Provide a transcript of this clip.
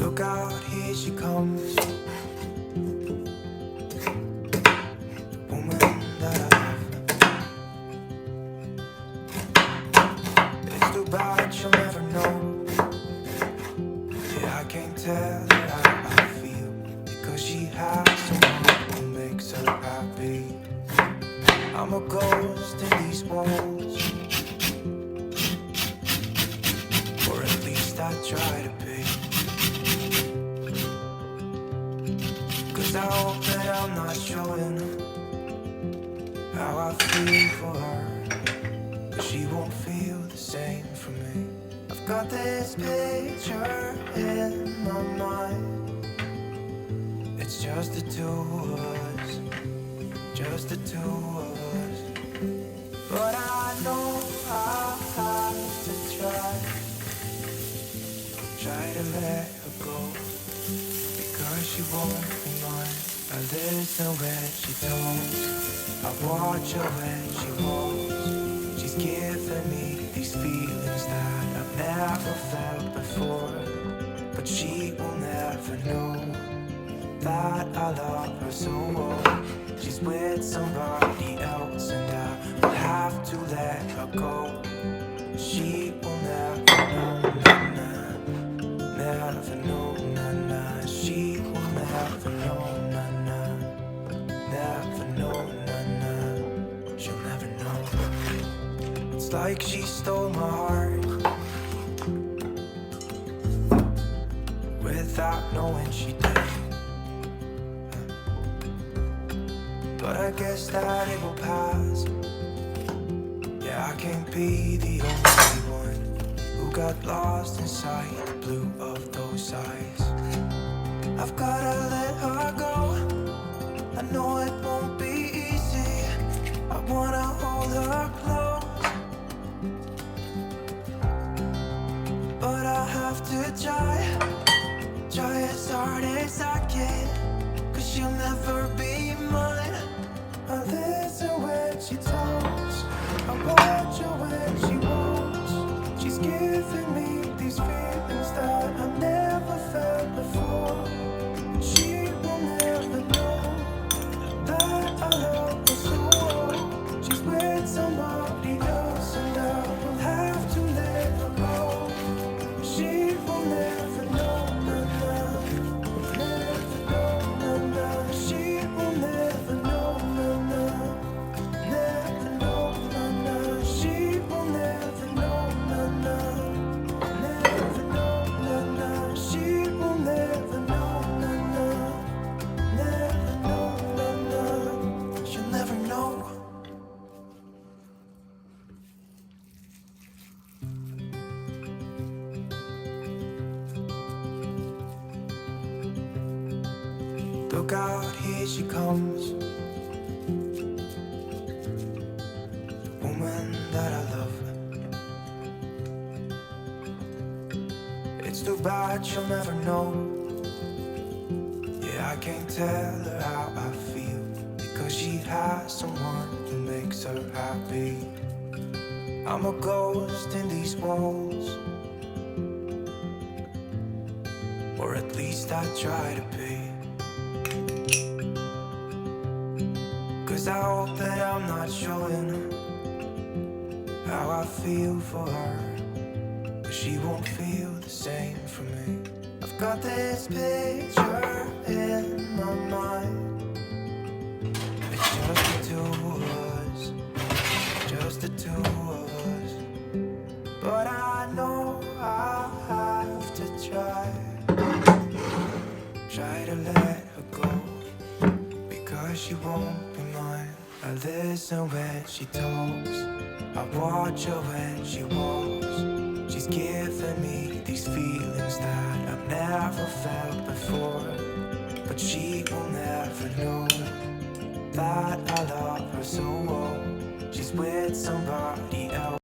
Look out, here she comes. Woman that I love. It's too bad she'll never know. Yeah, I can't tell her how I feel, because she has someone who makes her happy. I'm a ghost in these walls, or at least I try to be. 'Cause I hope that I'm not showing how I feel for her, but she won't feel the same for me. I've got this picture in my mind. It's just the two of us, just the two of us. But I know I have to try to let her go, because she won't be mine. I listen when she talks, I watch her when she walks. She's giving me these feelings that I've never felt before, but she will never know that I love her so well. She's with somebody else and I will have to let her go. She will never know, nah, never know, nah, nah. She will never know, nah, nah, never know, nah, nah. She'll never know. It's like she stole my heart without knowing she did. But I guess that it will pass. Yeah, I can't be the only one who got lost inside the blue of those eyes. I've gotta let her go. I know it won't be easy. I wanna hold her close, but I have to try as hard as I can, 'cause she'll never be mine. I listen when she talks, I watch her when she walks. She's giving me these feelings that I've never felt before. She will never know that I love her so well. She's with somebody else and I will have to let her go. She will never know, nah, nah, never know, nah, nah. She will never know, nah, nah, never know, nah, nah. She will never know, nah, nah, never know, nah, nah. She will never know, nah, nah, never know, nah, nah. She'll never know. Look out, here she comes. The woman that I love. It's too bad she'll never know. Yeah, I can't tell her how I feel, because she has someone who makes her happy. I'm a ghost in these walls, or at least I try to be. 'Cause I hope that I'm not showing how I feel for her, but she won't feel the same for me. I've got this picture in my mind. It's just the two of us, just the two of us. But I know I have to try to let her go, because she won't be mine. I listen when she talks, I watch her when she walks. She's giving me these feelings that I've never felt before, but she will never know that I love her so well. She's with somebody else.